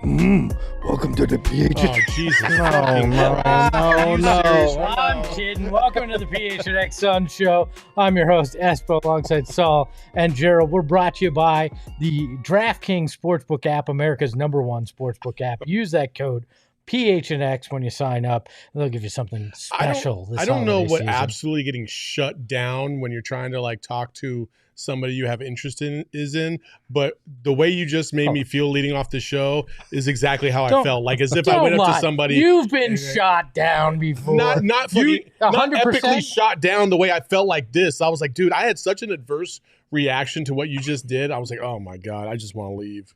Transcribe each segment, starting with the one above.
Welcome to the PH. Oh, Jesus. No. I'm kidding. Welcome to the PHNX Suns show. I'm your host, Espo, alongside Saul and Gerald. We're brought to you by the DraftKings Sportsbook app, America's #1 sportsbook app. Use that code PHNX when you sign up. They'll give you something special. I don't know what season. absolutely getting shut down when you're trying to talk to somebody you have interest in is in, but the way you just made me feel leading off the show is exactly how I felt. Like as if I went up to somebody. You've been shot down before. Not not epically shot down the way I felt like this. I was like, dude, I had such an adverse reaction to what you just did. I was like, oh my God, I just want to leave.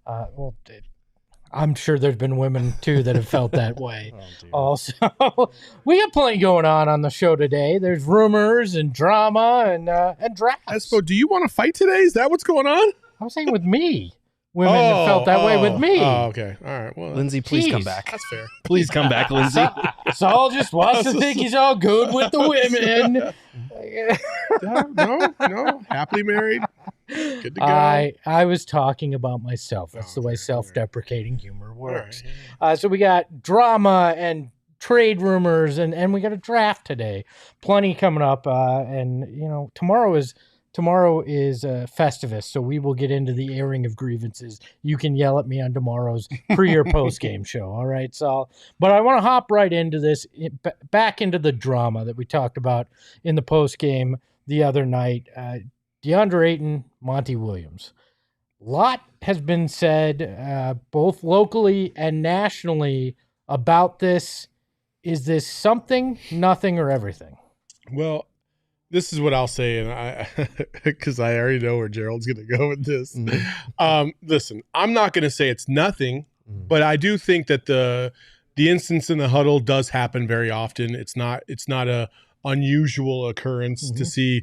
I'm sure there's been women too that have felt that way. Also, we got plenty going on the show today. There's rumors and drama and drafts. Espo, do you want to fight today? Is that what's going on? I was saying with me. Women have felt that way with me. Oh, okay. All right. Well, Lindsay, please come back. That's fair. Please come back, Lindsay. Saul just wants to think he's all good with the women. No. Happily married. Good to go. I was talking about myself. That's the way self-deprecating humor works. Right. So we got drama and trade rumors, and we got a draft today. Plenty coming up. And tomorrow is Festivus, so we will get into the airing of grievances. You can yell at me on tomorrow's pre or post game show. All right, Saul. But I want to hop right into this, back into the drama that we talked about in the post game the other night. Deandre Ayton, Monty Williams. A lot has been said, both locally and nationally, about this. Is this something, nothing, or everything? Well, this is what I'll say, and because I already know where Gerald's going to go with this. Listen, I'm not going to say it's nothing, but I do think that the instance in the huddle does happen very often. It's not a unusual occurrence to see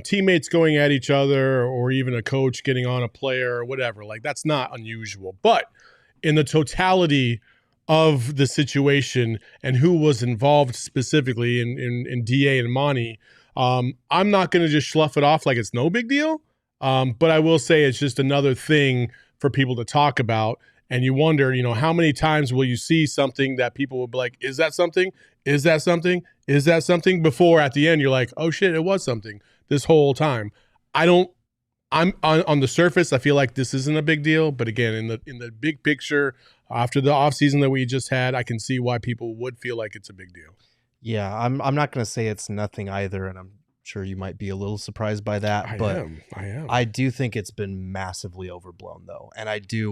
teammates going at each other, or even a coach getting on a player or whatever. Like, that's not unusual. But in the totality of the situation and who was involved specifically in DA and Monty, I'm not going to just slough it off like it's no big deal. But I will say it's just another thing for people to talk about. And you wonder, how many times will you see something that people will be like, is that something? Is that something? Is that something? Before at the end, you're like, oh shit, it was something this whole time. I'm on the surface, I feel like this isn't a big deal. But again, in the big picture, after the offseason that we just had, I can see why people would feel like it's a big deal. Yeah, I'm not going to say it's nothing either, and I'm sure you might be a little surprised by that. I am. I do think it's been massively overblown, though. And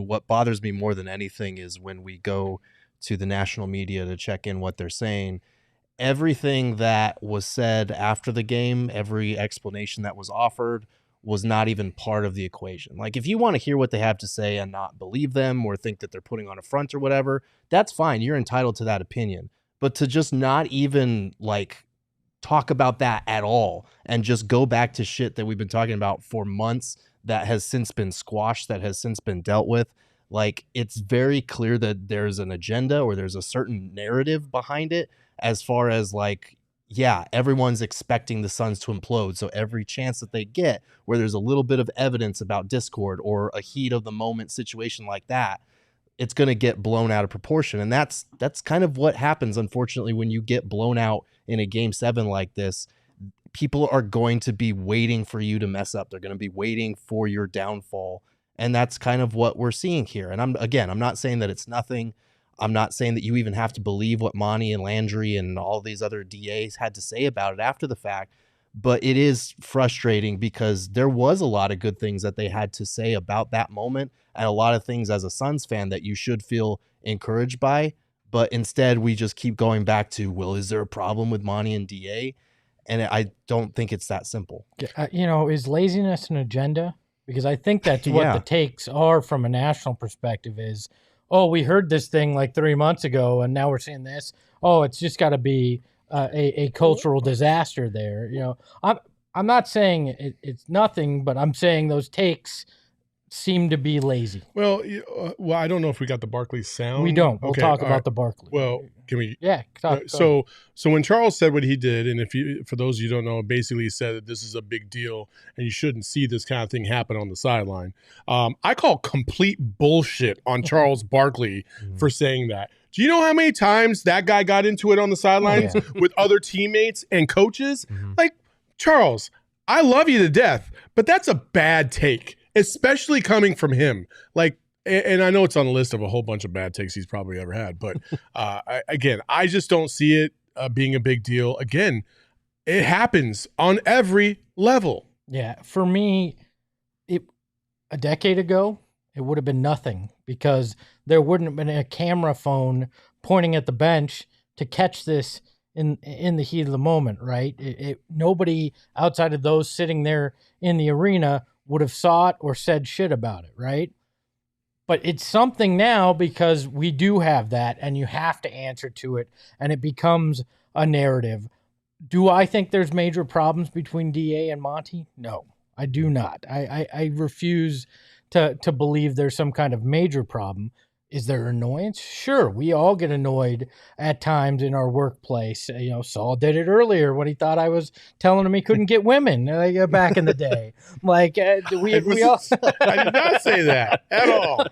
what bothers me more than anything is when we go to the national media to check in what they're saying, everything that was said after the game, every explanation that was offered was not even part of the equation. Like, if you want to hear what they have to say and not believe them or think that they're putting on a front or whatever, that's fine. You're entitled to that opinion. But to just not even talk about that at all and just go back to shit that we've been talking about for months that has since been squashed, that has since been dealt with, it's very clear that there's an agenda or there's a certain narrative behind it, as far as everyone's expecting the Suns to implode. So every chance that they get where there's a little bit of evidence about discord or a heat of the moment situation like that, it's going to get blown out of proportion. And that's kind of what happens, unfortunately, when you get blown out in a Game 7 like this. People are going to be waiting for you to mess up. They're going to be waiting for your downfall. And that's kind of what we're seeing here. And I'm not saying that it's nothing. I'm not saying that you even have to believe what Monty and Landry and all these other DAs had to say about it after the fact. But it is frustrating because there was a lot of good things that they had to say about that moment, and a lot of things as a Suns fan that you should feel encouraged by. But instead, we just keep going back to, well, is there a problem with Monty and DA? And I don't think it's that simple. Is laziness an agenda? Because I think that's what the takes are from a national perspective is, oh, we heard this thing 3 months ago, and now we're seeing this. Oh, it's just got to be a cultural disaster there. I'm not saying it's nothing, but I'm saying those takes seem to be lazy. Well, I don't know if we got the Barkley sound. We don't. We'll talk about right. the Barkley. Well, can we? Yeah. So when Charles said what he did, and for those of you who don't know, basically he said that this is a big deal and you shouldn't see this kind of thing happen on the sideline. I call complete bullshit on Charles Barkley for saying that. Do you know how many times that guy got into it on the sidelines with other teammates and coaches? Like, Charles, I love you to death, but that's a bad take, especially coming from him. Like, and I know it's on the list of a whole bunch of bad takes he's probably ever had, but I just don't see it being a big deal. Again, it happens on every level. Yeah, for me, a decade ago, it would have been nothing because there wouldn't have been a camera phone pointing at the bench to catch this in the heat of the moment, right? Nobody outside of those sitting there in the arena would have saw it or said shit about it, right? But it's something now because we do have that, and you have to answer to it, and it becomes a narrative. Do I think there's major problems between DA and Monty? No, I do not. I refuse to believe there's some kind of major problem. Is there annoyance? Sure, we all get annoyed at times in our workplace. Saul did it earlier when he thought I was telling him he couldn't get women back in the day. Like we all. I did not say that at all.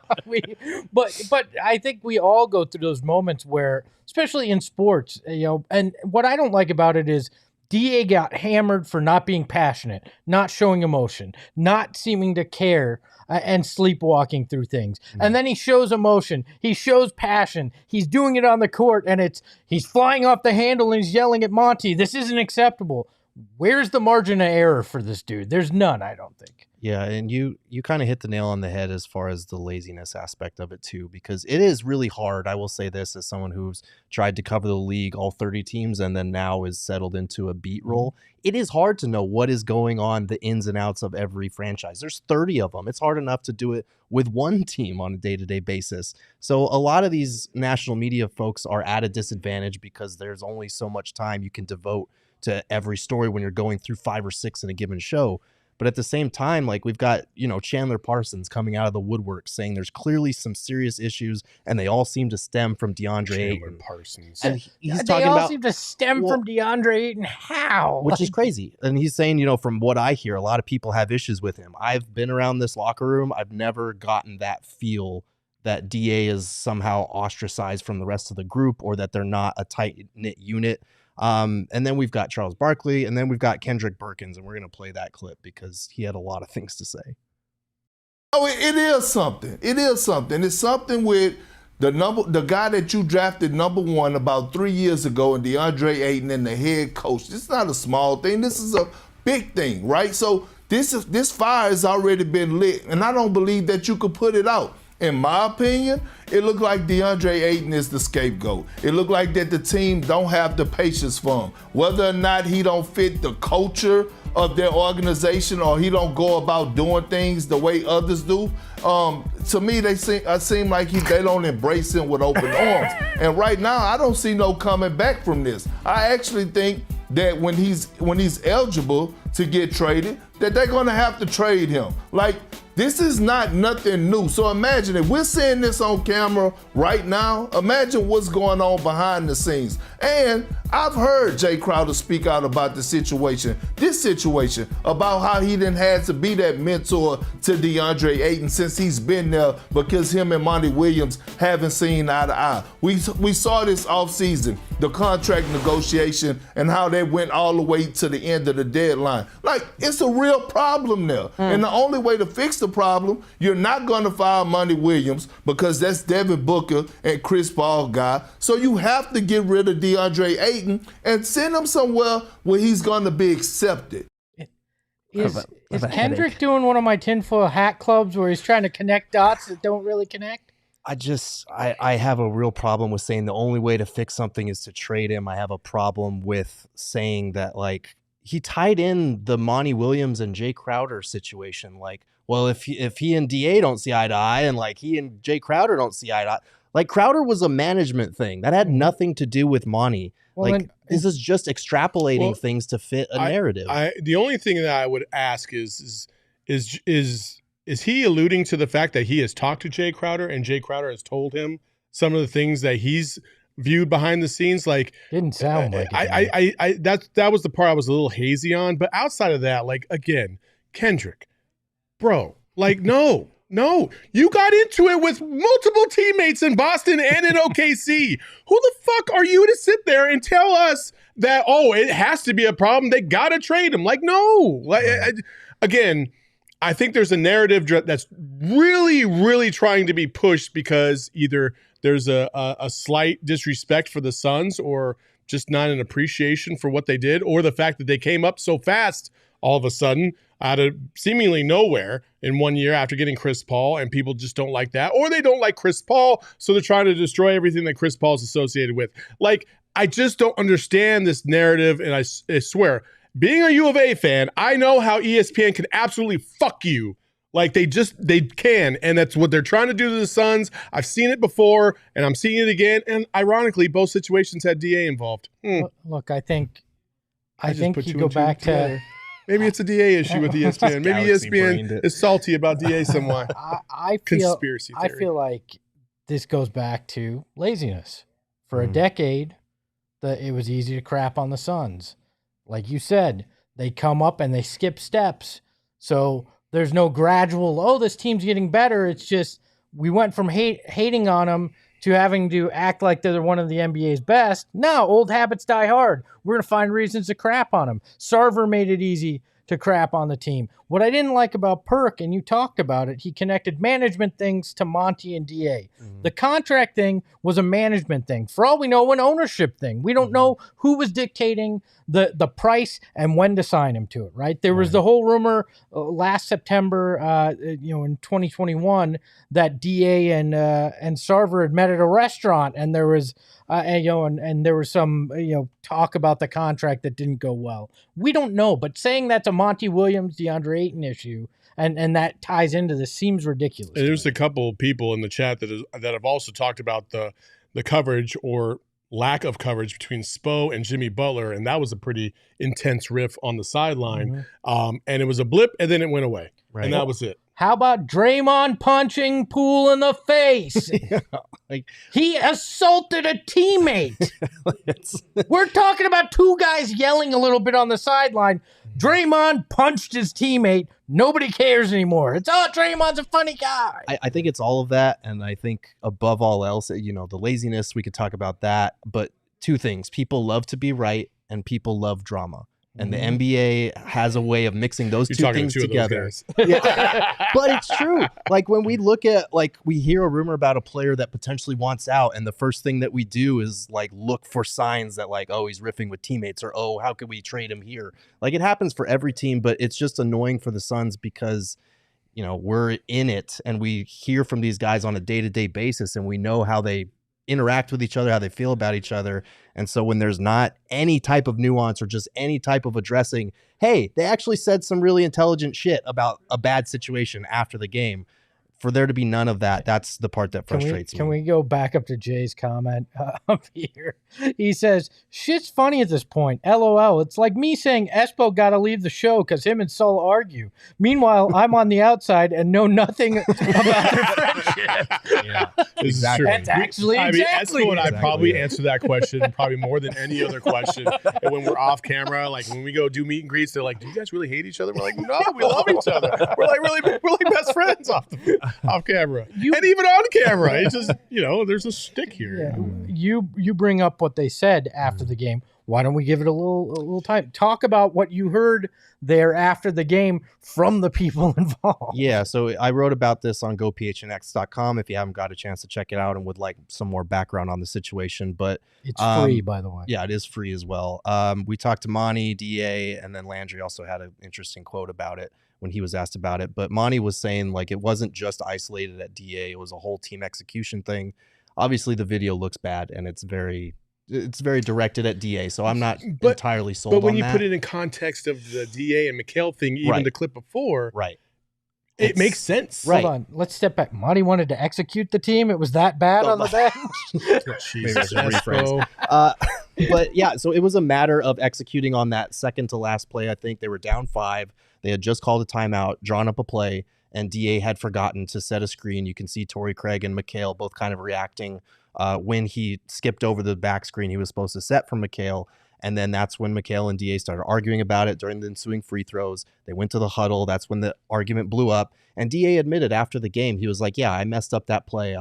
But I think we all go through those moments where, especially in sports, and what I don't like about it is DA got hammered for not being passionate, not showing emotion, not seeming to care, and sleepwalking through things. And then he shows emotion. He shows passion. He's doing it on the court, and he's flying off the handle and he's yelling at Monty, this isn't acceptable. Where's the margin of error for this dude? There's none, I don't think. Yeah, and you kind of hit the nail on the head as far as the laziness aspect of it too, because it is really hard. I will say this as someone who's tried to cover the league, all 30 teams, and then now is settled into a beat role. It is hard to know what is going on, the ins and outs of every franchise. There's 30 of them. It's hard enough to do it with one team on a day-to-day basis. So a lot of these national media folks are at a disadvantage because there's only so much time you can devote to every story when you're going through 5 or 6 in a given show. But at the same time, like we've got, Chandler Parsons coming out of the woodwork saying there's clearly some serious issues and they all seem to stem from Deandre Ayton. Parsons. And he's they talking all about, seem to stem from Deandre Ayton. How? which is crazy. And he's saying, from what I hear, a lot of people have issues with him. I've been around this locker room. I've never gotten that feel that DA is somehow ostracized from the rest of the group or that they're not a tight-knit unit. And then we've got Charles Barkley, and then we've got Kendrick Perkins, and we're going to play that clip because he had a lot of things to say. Oh, it is something. It is something. It's something with the guy that you drafted number 1 about 3 years ago, and Deandre Ayton and the head coach. This is not a small thing. This is a big thing, right? So this fire has already been lit, and I don't believe that you could put it out. In my opinion, it looked like Deandre Ayton is the scapegoat. It looked like that the team don't have the patience for him. Whether or not he don't fit the culture of their organization or he don't go about doing things the way others do, to me, they seem like they don't embrace him with open arms. And right now, I don't see no coming back from this. I actually think that when he's eligible to get traded, that they're gonna have to trade him. Like, this is not nothing new. So imagine if we're seeing this on camera right now, imagine what's going on behind the scenes. And I've heard Jay Crowder speak out about this situation, about how he didn't have to be that mentor to DeAndre Ayton since he's been there because him and Monty Williams haven't seen eye to eye. We saw this offseason, the contract negotiation and how they went all the way to the end of the deadline. Like, it's a real problem there. And the only way to fix the problem, you're not going to fire Monty Williams because that's Devin Booker and Chris Paul guy. So you have to get rid of DeAndre Ayton and send him somewhere where he's going to be accepted. Is Kendrick doing one of my tinfoil hat clubs where he's trying to connect dots that don't really connect? I have a real problem with saying the only way to fix something is to trade him. I have a problem with saying that, like, he tied in the Monty Williams and Jay Crowder situation. Like, well, if he and DA don't see eye to eye and like he and Jay Crowder don't see eye to eye, like Crowder was a management thing that had nothing to do with Monty. Well, like, this is just extrapolating things to fit a narrative. The only thing that I would ask is is he alluding to the fact that he has talked to Jay Crowder and Jay Crowder has told him some of the things that he's viewed behind the scenes? Like, didn't sound like it. That was the part I was a little hazy on. But outside of that, like, again, Kendrick, bro, like, no, you got into it with multiple teammates in Boston and in OKC. Who the fuck are you to sit there and tell us that, oh, it has to be a problem, they got to trade him? Like, no. Like, again, I think there's a narrative that's really, really trying to be pushed because either there's a slight disrespect for the Suns or just not an appreciation for what they did, or the fact that they came up so fast all of a sudden out of seemingly nowhere in 1 year after getting Chris Paul, and people just don't like that, or they don't like Chris Paul, so they're trying to destroy everything that Chris Paul is associated with. Like, I just don't understand this narrative, and I swear, being a U of A fan, I know how ESPN can absolutely fuck you. Like, they can, and that's what they're trying to do to the Suns. I've seen it before, and I'm seeing it again, and ironically, both situations had DA involved. Look, I think put you two go and two back together. to maybe it's a DA issue with ESPN. Maybe ESPN is salty about DA somewhat. I Conspiracy theory. I feel like this goes back to laziness. For a decade, it was easy to crap on the Suns. Like you said, they come up and they skip steps. So there's no gradual, oh, this team's getting better. It's just we went from hating on them to having to act like they're one of the NBA's best. No, old habits die hard. We're going to find reasons to crap on them. Sarver made it easy to crap on the team. What I didn't like about Perk, and you talked about it, he connected management things to Monty and DA. The contract thing was a management thing. For all we know, an ownership thing. We don't know who was dictating the price and when to sign him to it, right? There was the whole rumor last September, in 2021, that DA and Sarver had met at a restaurant, and there was and there was some talk about the contract that didn't go well. We don't know, but saying that's a Monty Williams, DeAndre Ayton issue, and that ties into this seems ridiculous. And there's a couple people in the chat that have also talked about the coverage or lack of coverage between Spo and Jimmy Butler, and that was a pretty intense riff on the sideline. And it was a blip, and then it went away, and that was it. How about Draymond punching Poole in the face? He assaulted a teammate. We're talking about two guys yelling a little bit on the sideline. Draymond punched his teammate. Nobody cares anymore. It's, Draymond's a funny guy. I think it's all of that, and I think above all else, the laziness, we could talk about that. But two things. People love to be right, and people love drama. And the NBA has a way of mixing those two things together. Yeah. But it's true. Like, when we look at, we hear a rumor about a player that potentially wants out, and the first thing that we do is look for signs that he's riffing with teammates, or, how could we trade him here? It happens for every team, but it's just annoying for the Suns because, we're in it and we hear from these guys on a day-to-day basis, and we know how they interact with each other, how they feel about each other. And so when there's not any type of nuance or just any type of addressing, hey, they actually said some really intelligent shit about a bad situation after the game, for there to be none of that, that's the part that frustrates me. Can we go back up to Jay's comment up here? He says, shit's funny at this point. LOL. It's like me saying Espo got to leave the show because him and Sol argue. Meanwhile, I'm on the outside and know nothing about their friendship. Yeah, exactly. That's actually exactly. Espo and I probably answer that question probably more than any other question. And when we're off camera, when we go do meet and greets, they're like, do you guys really hate each other? We're like, no, we love each other. We're like best friends off camera. And even on camera. It's just, there's a stick here. Yeah. You bring up what they said after the game. Why don't we give it a little time? Talk about what you heard there after the game from the people involved. Yeah, so I wrote about this on gophnx.com if you haven't got a chance to check it out and would like some more background on the situation. But it's free, by the way. Yeah, it is free as well. We talked to Monty, DA, and then Landry also had an interesting quote about it when he was asked about it. But Monty was saying it wasn't just isolated at DA, it was a whole team execution thing. Obviously the video looks bad and it's very directed at DA, so I'm not entirely sold on that. But when you put it in context of the DA and McHale thing, even the clip before, it makes sense. Hold on, let's step back. Monty wanted to execute the team. It was that bad on the bench. Jesus, but yeah, so it was a matter of executing on that second to last play. I think they were down 5. They had just called a timeout, drawn up a play, and DA had forgotten to set a screen. You can see Torrey Craig and McHale both kind of reacting when he skipped over the back screen he was supposed to set from McHale. And then that's when McHale and DA started arguing about it during the ensuing free throws. They went to the huddle. That's when the argument blew up. And DA admitted after the game, he was like, yeah, I messed up that play.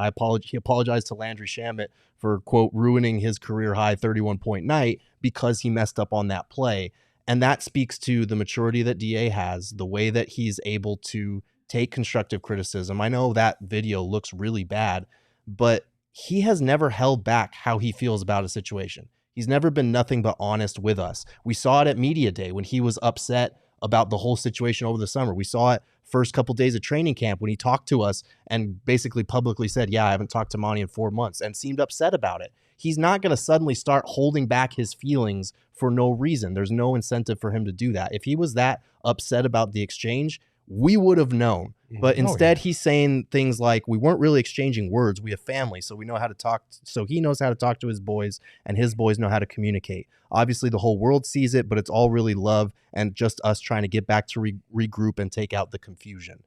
He apologized to Landry Shamet for, quote, ruining his career-high 31-point night because he messed up on that play. And that speaks to the maturity that DA has, the way that he's able to take constructive criticism. I know that video looks really bad, but he has never held back how he feels about a situation. He's never been nothing but honest with us. We saw it at Media Day when he was upset about the whole situation over the summer. We saw it first couple days of training camp when he talked to us and basically publicly said, yeah, I haven't talked to Monty in 4 months, and seemed upset about it. He's not going to suddenly start holding back his feelings for no reason. There's no incentive for him to do that. If he was that upset about the exchange, we would have known. But instead, he's saying things like, we weren't really exchanging words. We have family, so we know how to talk. So he knows how to talk to his boys, and his boys know how to communicate. Obviously, the whole world sees it, but it's all really love and just us trying to get back to regroup and take out the confusion.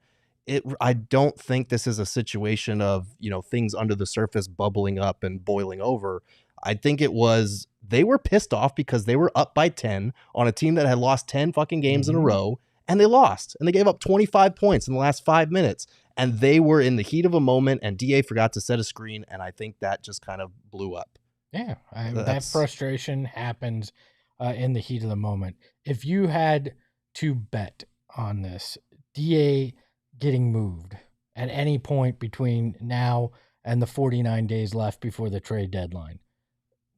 I don't think this is a situation of, things under the surface bubbling up and boiling over. I think it was they were pissed off because they were up by 10 on a team that had lost 10 fucking games in a row. And they lost, and they gave up 25 points in the last 5 minutes, and they were in the heat of a moment, and DA forgot to set a screen, and I think that just kind of blew up. Yeah, that frustration happens in the heat of the moment. If you had to bet on this, DA getting moved at any point between now and the 49 days left before the trade deadline,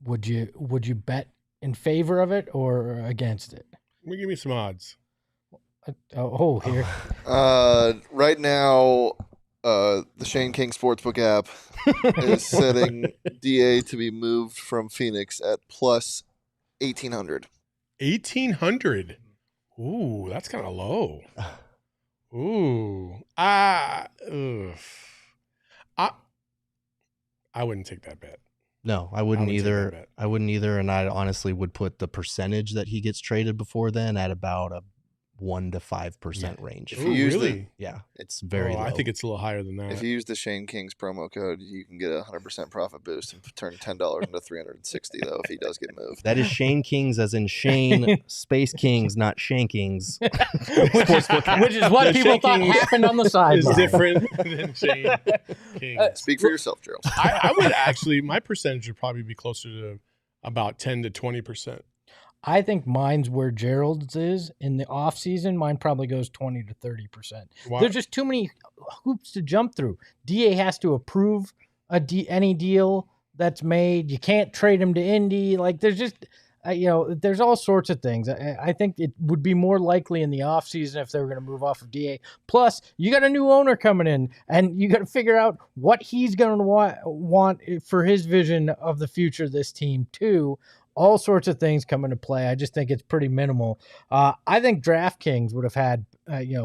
would you bet in favor of it or against it? Give me some odds. Here. Right now, the Shane King Sportsbook app is setting DA to be moved from Phoenix at plus 1,800. 1,800. Ooh, that's kind of low. Ooh, I wouldn't take that bet. No, I wouldn't either. I wouldn't either, and I honestly would put the percentage that he gets traded before then at about a 1 to 5% range. If you use it's very low. I think it's a little higher than that. If you use the Shane King's promo code, you can get a 100% profit boost and turn $10 into 360 though if he does get moved. That is Shane King's, as in Shane Space Kings, not Shankings. which is what people thought happened on the sideline. Is different than Shane King. Speak for yourself, Gerald. I would actually, my percentage would probably be closer to about 10 to 20%. I think mine's where Gerald's is in the off season. Mine probably goes 20 to 30%. Wow. There's just too many hoops to jump through. DA has to approve any deal that's made. You can't trade him to Indy. Like there's just, there's all sorts of things. I think it would be more likely in the off season if they were going to move off of DA. Plus, you got a new owner coming in, and you got to figure out what he's going to want for his vision of the future of this team too. All sorts of things come into play. I just think it's pretty minimal. I think DraftKings would have had,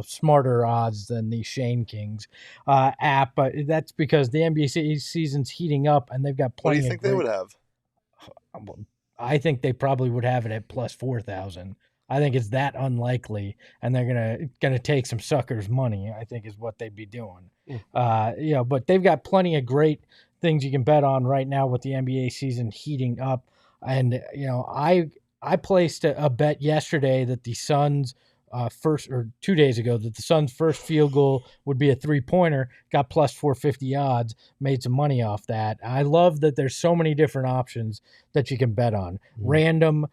smarter odds than the Shane Kings app, but that's because the NBA season's heating up and they've got plenty. What do you think they would have? I think they probably would have it at plus 4,000. I think it's that unlikely, and they're gonna take some suckers' money. I think is what they'd be doing. But they've got plenty of great things you can bet on right now with the NBA season heating up. And, I placed a bet yesterday that the Suns 2 days ago, that the Suns' first field goal would be a 3-pointer, got plus 450 odds, made some money off that. I love that there's so many different options that you can bet on. Random,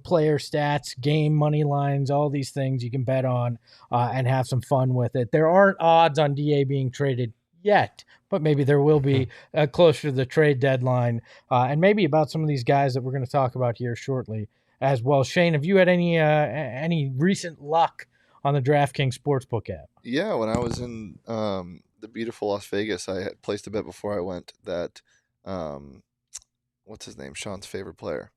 player stats, game money lines, all these things you can bet on and have some fun with it. There aren't odds on DA being traded yet, but maybe there will be closer to the trade deadline, and maybe about some of these guys that we're going to talk about here shortly as well. Shane, have you had any recent luck on the DraftKings Sportsbook app? Yeah, when I was in the beautiful Las Vegas, I had placed a bet before I went that what's his name? Sean's favorite player.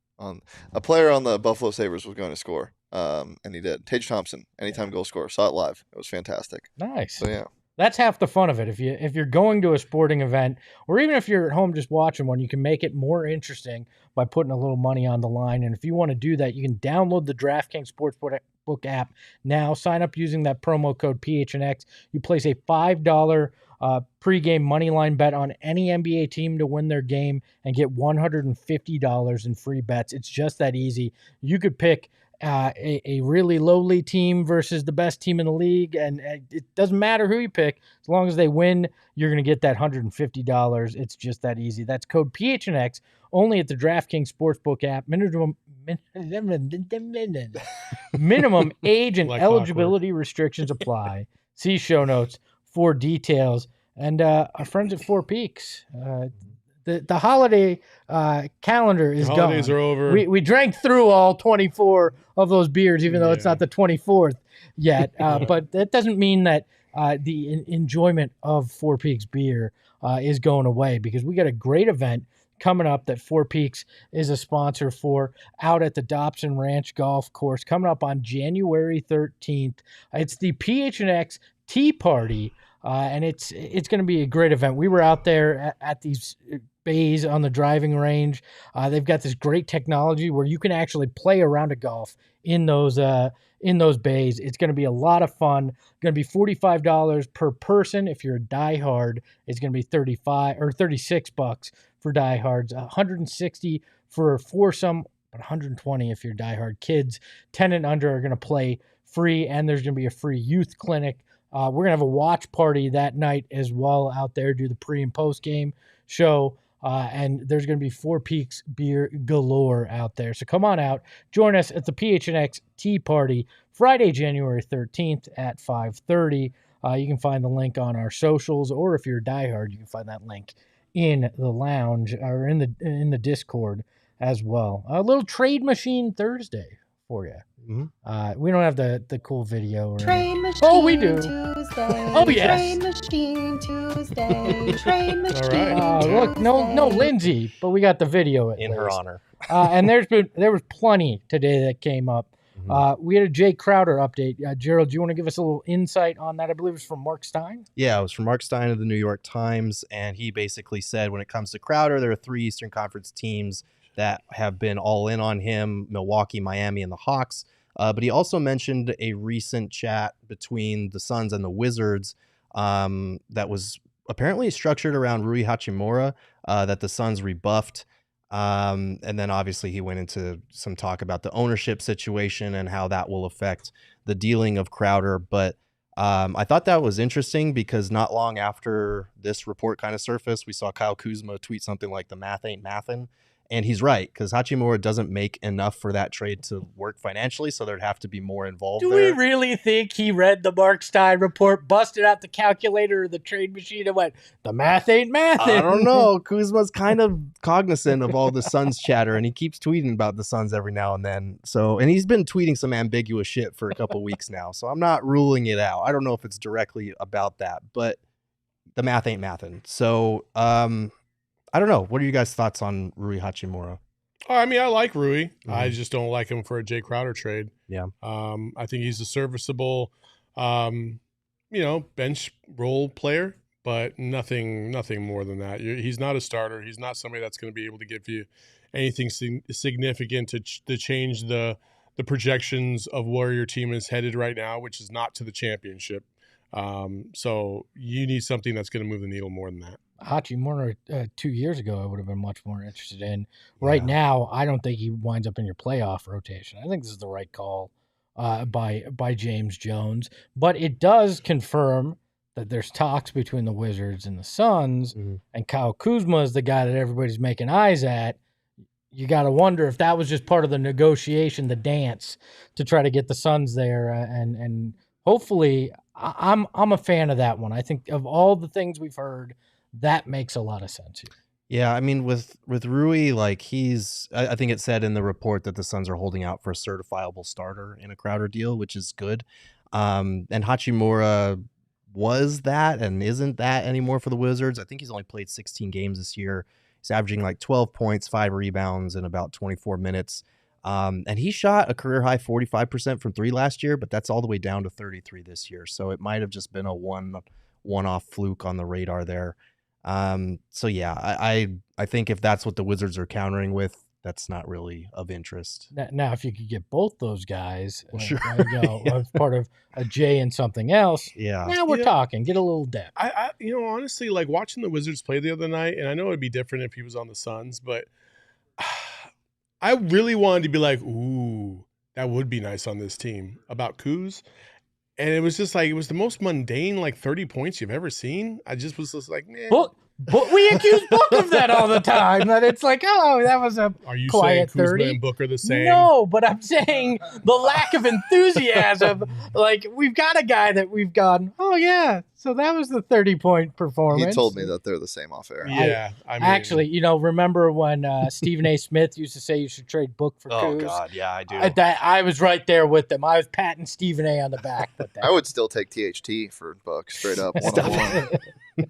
A player on the Buffalo Sabres was going to score, and he did. Tage Thompson, anytime goal scorer. Saw it live. It was fantastic. Nice. So, yeah. That's half the fun of it. If you're going to a sporting event, or even if you're at home just watching one, you can make it more interesting by putting a little money on the line. And if you want to do that, you can download the DraftKings Sportsbook app now. Sign up using that promo code PHNX. You place a $5 pregame money line bet on any NBA team to win their game and get $150 in free bets. It's just that easy. You could pick a really lowly team versus the best team in the league, and it doesn't matter who you pick. As long as they win, you're going to get that $150. It's just that easy. That's code PHNX only at the DraftKings Sportsbook app. Minimum age and Like eligibility restrictions apply. See show notes for details. And our friends at Four Peaks, the holiday calendar is The holidays gone. are over. We drank through all 24 of those beers, even though it's not the 24th yet. But that doesn't mean that the enjoyment of Four Peaks beer is going away, because we got a great event coming up that Four Peaks is a sponsor for out at the Dobson Ranch Golf Course coming up on January 13th. It's the PHNX Tea Party. And it's going to be a great event. We were out there at these bays on the driving range. They've got this great technology where you can actually play a round of golf in those bays. It's going to be a lot of fun. Going to be $45 per person. If you're a diehard, it's going to be $36 for diehards. $160 for a foursome, but $120 if you're diehard. Kids 10 and under are going to play free, and there's going to be a free youth clinic. We're going to have a watch party that night as well out there, do the pre and post game show. And there's going to be Four Peaks beer galore out there. So come on out. Join us at the PHNX Tea Party Friday, January 13th at 5:30. You can find the link on our socials, or if you're a diehard, you can find that link in the lounge or in the Discord as well. A little Trade Machine Thursday for you. Mm-hmm. We don't have the cool video. Trade Machine Oh, we do. Tuesday. Oh, yes. Trade Machine Tuesday. Trade Machine right. Look, no Tuesday. Lindsay, but we got the video In her honor. and there was plenty today that came up. We had a Jay Crowder update. Gerald, do you want to give us a little insight on that? I believe it's from Mark Stein. Yeah, it was from Mark Stein of the New York Times, and he basically said when it comes to Crowder, there are 3 Eastern Conference teams that have been all in on him: Milwaukee, Miami, and the Hawks. But he also mentioned a recent chat between the Suns and the Wizards that was apparently structured around Rui Hachimura that the Suns rebuffed. And then obviously he went into some talk about the ownership situation and how that will affect the dealing of Crowder. But I thought that was interesting because not long after this report kind of surfaced, we saw Kyle Kuzma tweet something like the math ain't mathin'. And he's right, because Hachimura doesn't make enough for that trade to work financially, so there'd have to be more involved Do there. we really think he read the Mark Stein report, busted out the calculator or the trade machine, and went, the math ain't math? I don't know. Kuzma's kind of cognizant of all the Suns chatter, and he keeps tweeting about the Suns every now and then. And he's been tweeting some ambiguous shit for a couple weeks now, so I'm not ruling it out. I don't know if it's directly about that, but the math ain't mathin'. So, I don't know. What are you guys' thoughts on Rui Hachimura? Oh, I mean, I like Rui. I just don't like him for a Jay Crowder trade. Yeah. I think he's a serviceable, bench role player, but nothing more than that. He's not a starter. He's not somebody that's going to be able to give you anything significant to change the projections of where your team is headed right now, which is not to the championship. So you need something that's going to move the needle more than that. Hachimura 2 years ago, I would have been much more interested in. Right now, I don't think he winds up in your playoff rotation. I think this is the right call by James Jones. But it does confirm that there's talks between the Wizards and the Suns, and Kyle Kuzma is the guy that everybody's making eyes at. You got to wonder if that was just part of the negotiation, the dance, to try to get the Suns there. And hopefully, I'm a fan of that one. I think of all the things we've heard, that makes a lot of sense here. Yeah, I mean, with Rui, like I think it said in the report that the Suns are holding out for a certifiable starter in a Crowder deal, which is good. And Hachimura was that and isn't that anymore for the Wizards. I think he's only played 16 games this year. He's averaging like 12 points, 5 rebounds in about 24 minutes. And he shot a career high 45% from 3 last year, but that's all the way down to 33 this year. So it might have just been a one-off fluke on the radar there. So yeah, I think if that's what the Wizards are countering with, that's not really of interest. Now, if you could get both those guys, Well, sure. As part of a J and something else, Yeah. now we're talking. Get a little depth. I honestly, like watching the Wizards play the other night, and I know it'd be different if he was on the Suns, but I really wanted to be like, ooh, that would be nice on this team about Kuz. And it was just like, it was the most mundane, like 30 points you've ever seen. I just was just like, man. But we accuse Book of that all the time. That it's like, oh, that was a Are you quiet saying Kuzma 30. and Book are the same? No, but I'm saying the lack of enthusiasm. Like, we've got a guy that we've gone, oh, yeah, so that was the 30-point performance. He told me that they're the same off air. Yeah. I mean, actually, remember when Stephen A. Smith used to say you should trade Book for Oh, Kuz? God. Yeah, I do. I was right there with them. I was patting Stephen A. on the back. With that. I would still take THT for Buck straight up. Stop 1-on-1.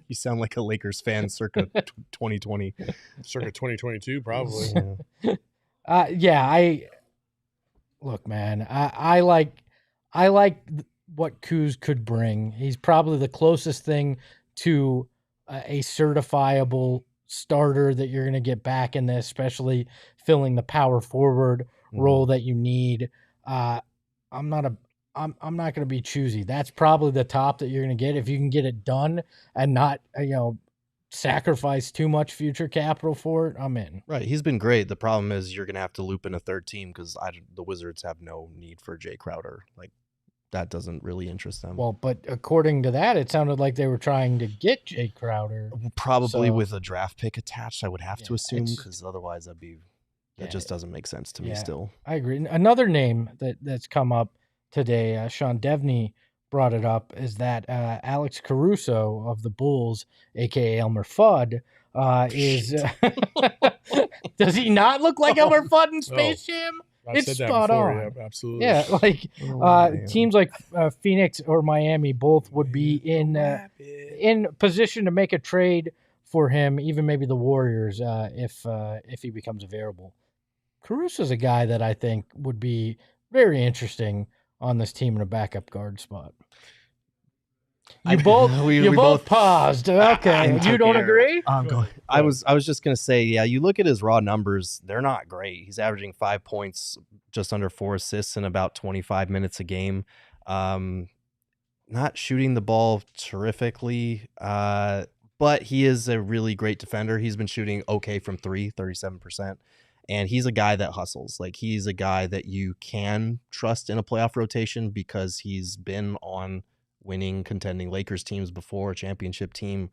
You sound like a Lakers fan circa 2020. circa 2022, probably. Look, man, I like what Kuz could bring. He's probably the closest thing to a certifiable starter that you're going to get back in this, especially filling the power forward role that you need. I'm not going to be choosy. That's probably the top that you're going to get if you can get it done and not, sacrifice too much future capital for it. I'm in. Right. He's been great. The problem is you're going to have to loop in a third team because the Wizards have no need for Jay Crowder. Like, that doesn't really interest them. Well, but according to that, it sounded like they were trying to get Jay Crowder. Probably so- with a draft pick attached, I would have to Yeah, assume, it's- because otherwise that just doesn't make sense to me still. I agree. Another name that's come up today, Sean Devney brought it up, is that Alex Caruso of the Bulls, a.k.a. Elmer Fudd, is... Does he not look like Elmer Fudd in Space Jam? I've It's said that spot before. on. Yeah, absolutely. Yeah, like man. teams like Phoenix or Miami both would be in position to make a trade for him, even maybe the Warriors, if he becomes available. Caruso's a guy that I think would be very interesting on this team in a backup guard spot. You both paused. Okay, you don't agree? I was just gonna say, yeah. You look at his raw numbers; they're not great. He's averaging 5 points, just under 4 assists in about 25 minutes a game. Not shooting the ball terrifically, but he is a really great defender. He's been shooting okay from 37%. And he's a guy that hustles. Like, he's a guy that you can trust in a playoff rotation because he's been on winning, contending Lakers teams before, a championship team.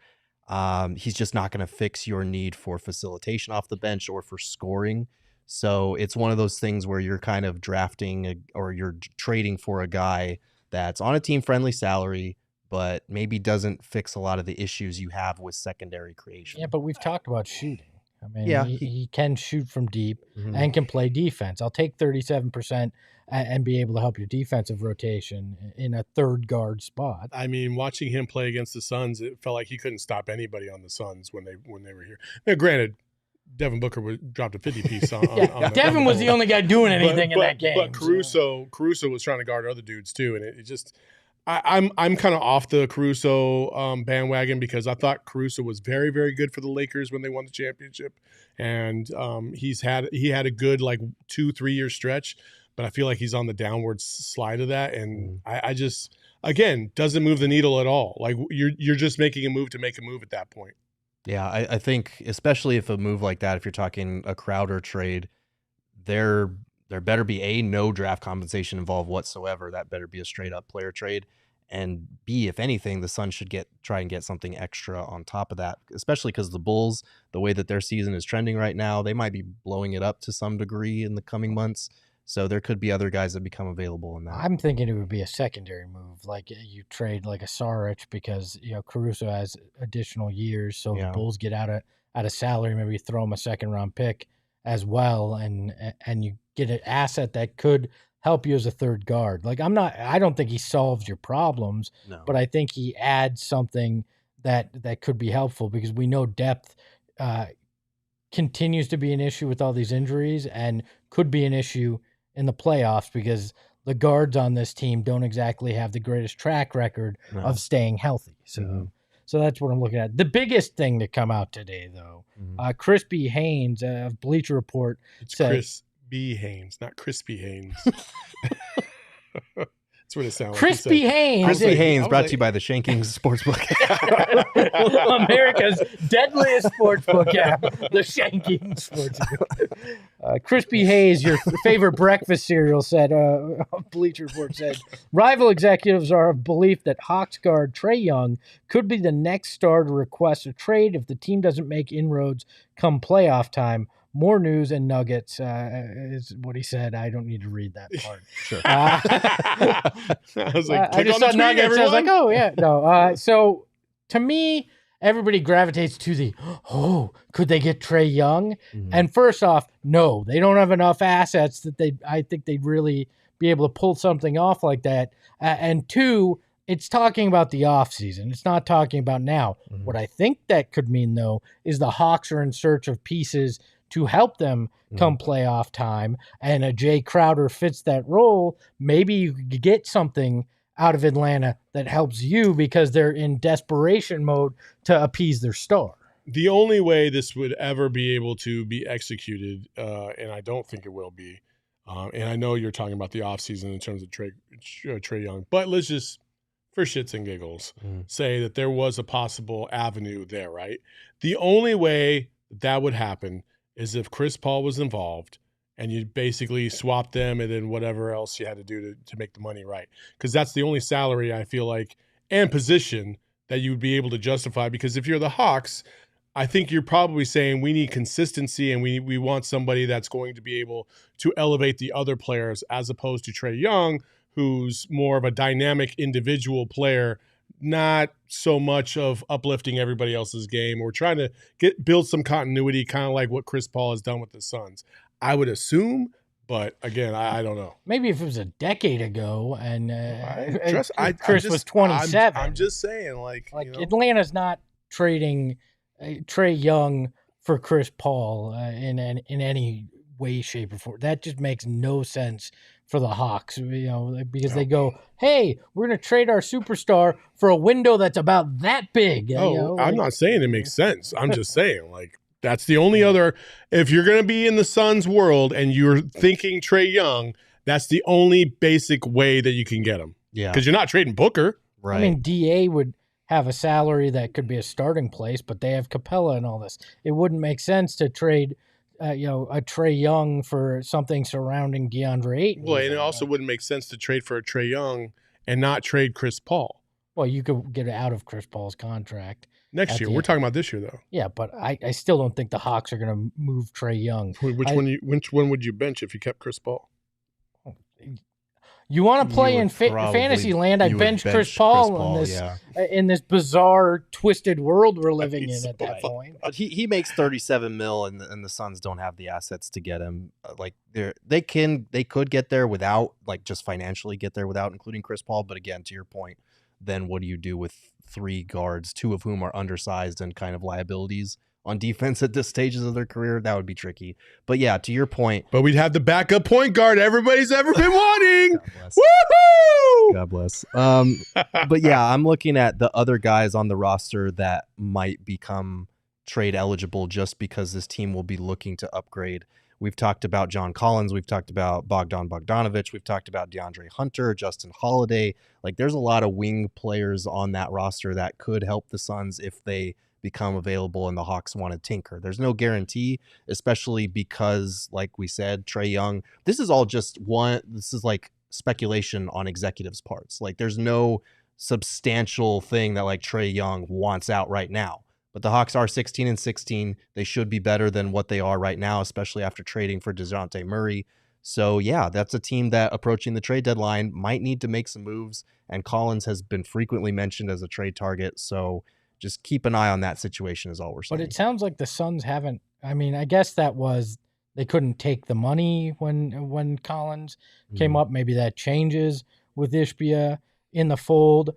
He's just not going to fix your need for facilitation off the bench or for scoring. So it's one of those things where you're kind of drafting or you're trading for a guy that's on a team-friendly salary, but maybe doesn't fix a lot of the issues you have with secondary creation. Yeah, but we've talked about shooting. I mean, Yeah, he can shoot from deep and can play defense. I'll take 37% and be able to help your defensive rotation in a third guard spot. I mean, watching him play against the Suns, it felt like he couldn't stop anybody on the Suns when they were here. Now, granted, Devin Booker dropped a 50-piece on Devin was the only guy doing anything in that game. But Caruso was trying to guard other dudes too, and it just I'm kind of off the Caruso bandwagon because I thought Caruso was very, very good for the Lakers when they won the championship, and he had a good like 2-3 year stretch, but I feel like he's on the downward slide of that, and I just again doesn't move the needle at all. Like you're just making a move to make a move at that point. Yeah, I think especially if a move like that, if you're talking a Crowder trade, there better be no draft compensation involved whatsoever. That better be a straight up player trade. And B, if anything, the Suns should try and get something extra on top of that, especially because the Bulls, the way that their season is trending right now, they might be blowing it up to some degree in the coming months. So there could be other guys that become available in that. I'm thinking it would be a secondary move, like you trade like a Saric because Caruso has additional years, so the Bulls get out of salary, maybe throw him a second round pick as well, and you get an asset that could help you as a third guard. Like I don't think he solves your problems, but I think he adds something that could be helpful because we know depth continues to be an issue with all these injuries and could be an issue in the playoffs because the guards on this team don't exactly have the greatest track record of staying healthy. So that's what I'm looking at. The biggest thing to come out today, though, Chris B. Haynes of Bleacher Report said, Chris B. Haynes, not Crispy Haynes. That's what it sounds like. Crispy Haynes. Crispy Haynes, brought to you by the Shanking Sportsbook. America's deadliest sportsbook app, the Shanking Sportsbook. Crispy Hayes, your favorite breakfast cereal, said, Bleacher Report said, rival executives are of belief that Hawks guard Trae Young could be the next star to request a trade if the team doesn't make inroads come playoff time. More news and nuggets is what he said. I don't need to read that part. Sure. I was like, I just saw nuggets. everyone. I was like, oh, yeah. No. So to me, everybody gravitates to the, could they get Trae Young? Mhm. And first off, no, they don't have enough assets that I think they'd really be able to pull something off like that. And two, it's talking about the offseason. It's not talking about now. Mhm. What I think that could mean, though, is the Hawks are in search of pieces to help them come playoff time, and a Jay Crowder fits that role. Maybe you could get something out of Atlanta that helps you because they're in desperation mode to appease their star. The only way this would ever be able to be executed, and I don't think it will be, and I know you're talking about the offseason in terms of Trae Young, but let's just, for shits and giggles, say that there was a possible avenue there, right? The only way that would happen is if Chris Paul was involved and you basically swap them and then whatever else you had to do to make the money right. Because that's the only salary I feel like and position that you would be able to justify. Because if you're the Hawks, I think you're probably saying we need consistency and we want somebody that's going to be able to elevate the other players as opposed to Trae Young, who's more of a dynamic individual player, not so much of uplifting everybody else's game. We're trying to build some continuity, kind of like what Chris Paul has done with the Suns. I would assume, but again, I don't know. Maybe if it was a decade ago and Chris was 27. I'm just saying, like you know. Atlanta's not trading Trae Young for Chris Paul in any way, shape, or form. That just makes no sense for the Hawks, because they go, hey, we're going to trade our superstar for a window that's about that big. I'm not saying it makes sense. I'm just saying, like, that's the only other, if you're going to be in the Suns world and you're thinking Trae Young, that's the only basic way that you can get him. Yeah. Because you're not trading Booker. Right. I mean, DA would have a salary that could be a starting place, but they have Capella and all this. It wouldn't make sense to trade a Trae Young for something surrounding Deandre Ayton. Well, and it also wouldn't make sense to trade for a Trae Young and not trade Chris Paul. Well, you could get out of Chris Paul's contract next year. We're talking about this year, though. Yeah, but I still don't think the Hawks are going to move Trae Young. Which one would you bench if you kept Chris Paul? You want to play in fantasy land? I bench Chris Paul in this bizarre, twisted world we're living in at that point. But he makes $37 million, and the Suns don't have the assets to get him. Like they could get there without, like, just financially get there without including Chris Paul. But again, to your point, then what do you do with three guards, two of whom are undersized and kind of liabilities on defense at this stages of their career? That would be tricky. But yeah, to your point. But we'd have the backup point guard everybody's ever been wanting. God bless. Woohoo! God bless. But yeah, I'm looking at the other guys on the roster that might become trade eligible just because this team will be looking to upgrade. We've talked about John Collins. We've talked about Bogdanovich. We've talked about DeAndre Hunter, Justin Holiday. Like, there's a lot of wing players on that roster that could help the Suns if they become available and the Hawks want to tinker. There's no guarantee, especially because, like we said, Trae Young, this is like speculation on executives' parts. Like, there's no substantial thing that, like, Trae Young wants out right now. But the Hawks are 16-16. They should be better than what they are right now, especially after trading for DeJounte Murray. So, yeah, that's a team that approaching the trade deadline might need to make some moves. And Collins has been frequently mentioned as a trade target. So just keep an eye on that situation is all we're saying. But it sounds like the Suns haven't. I mean, I guess that was they couldn't take the money when Collins came up. Maybe that changes with Ishbia in the fold.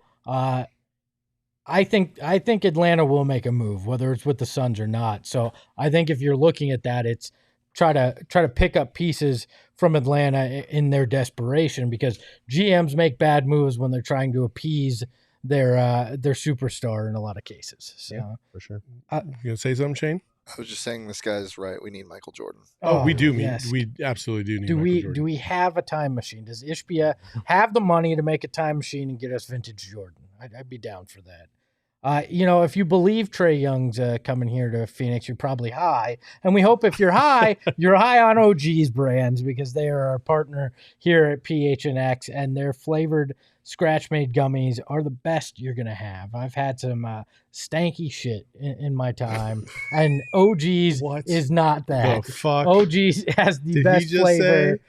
I think Atlanta will make a move, whether it's with the Suns or not. So I think if you're looking at that, it's try to pick up pieces from Atlanta in their desperation, because GMs make bad moves when they're trying to appease their superstar in a lot of cases. So Yeah, for sure. You gonna say something, Shane? I was just saying this guy's right. We need Michael Jordan. Oh, we do. yes. We absolutely do need. Do Michael we Jordan. do we have a time machine? Does Ishbia have the money to make a time machine and get us vintage Jordan? I'd be down for that. If you believe Trae Young's coming here to Phoenix, you're probably high. And we hope if you're high, you're high on OG's brands because they are our partner here at PHNX, and their flavored scratch-made gummies are the best you're going to have. I've had some stanky shit in my time, and OG's What is not that. the fuck? OG's has the Did best he just flavor.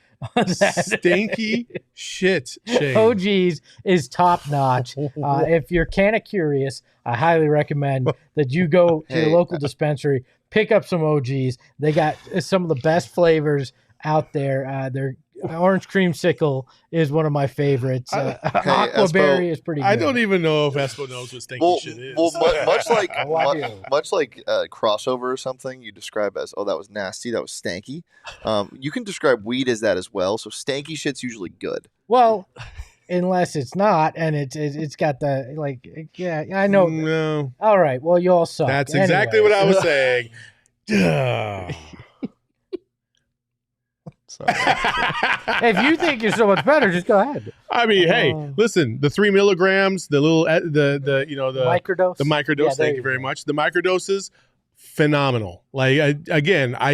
Stinky shit, Shane. OG's is top notch. If you're kind of curious, I highly recommend that you go to your local dispensary, pick up some OG's. They got some of the best flavors out there. Their orange creamsicle is one of my favorites. Aquaberry is pretty good. I don't even know if Espo knows what stinky shit is. Well, much like crossover or something, you describe as, oh, that was nasty, that was stanky. You can describe weed as that as well. So stanky shit's usually good. Well, unless it's not, and it's got the yeah, I know. No, All right, well, you all suck. that's exactly what I was saying. If you think you're so much better, just go ahead. I mean, hey, listen, the 3 milligrams, the little, the Microdose. The microdose. Yeah, thank you very much. The microdoses, phenomenal. Like I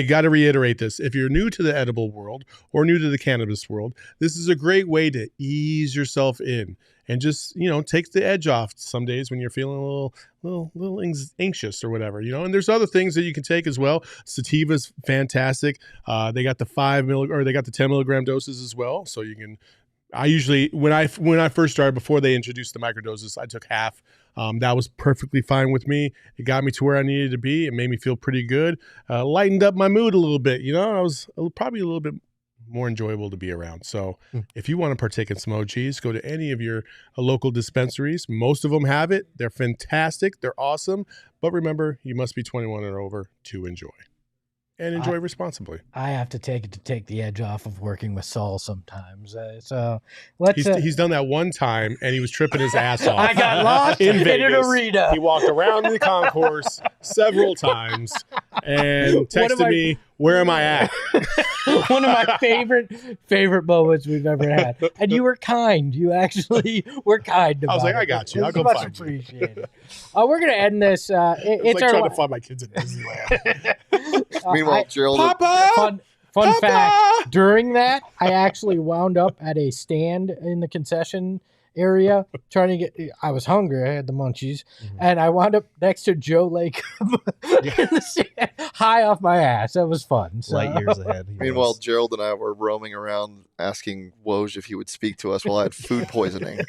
got to reiterate this: if you're new to the edible world or new to the cannabis world, this is a great way to ease yourself in and just take the edge off some days when you're feeling a little anxious or whatever. And there's other things that you can take as well. Sativa's fantastic. They got the 10 milligram doses as well, so you can. I usually when I first started, before they introduced the microdoses, I took half. That was perfectly fine with me. It got me to where I needed to be. It made me feel pretty good. Lightened up my mood a little bit. I was probably a little bit more enjoyable to be around. So if you want to partake in some OGs, go to any of your local dispensaries. Most of them have it. They're fantastic. They're awesome. But remember, you must be 21 and over to enjoy. And enjoy responsibly. I have to take the edge off of working with Saul sometimes. So he's done that one time, and he was tripping his ass off. I got lost in an arena. He walked around the concourse several times and texted me, "Where am I at?" One of my favorite moments we've ever had. And you were kind. You actually were kind about it. I was like, I got you. I'll go much find you. appreciated. We're going to end this. It's like trying to find my kids at Disneyland. Meanwhile, Gerald. Papa! Fun fact, during that, I actually wound up at a stand in the concession area trying to get. I was hungry. I had the munchies, and I wound up next to Joe Lake, high off my ass. That was fun. So. Light years ahead. Meanwhile, Gerald and I were roaming around asking Woj if he would speak to us while I had food poisoning.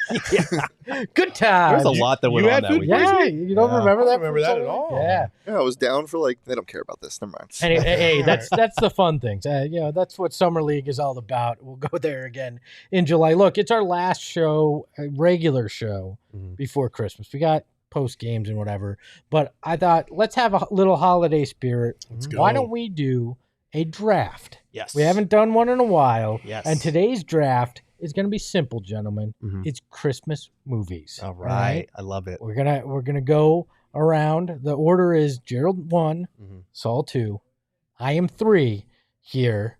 Good time. There's a lot that went on that weekend. Yeah, you don't remember that? I don't remember that at all. Yeah. Yeah, I was down for they don't care about this. Never mind. Hey, that's the fun things. That's what Summer League is all about. We'll go there again in July. Look, it's our last show, regular show before Christmas. We got post games and whatever, but I thought let's have a little holiday spirit. Let's go. Why don't we do a draft? Yes. We haven't done one in a while. Yes. And today's draft is going to be simple, gentlemen. It's Christmas movies. All right. I love it. We're gonna go around. The order is Gerald 1, Saul 2. I am 3 here.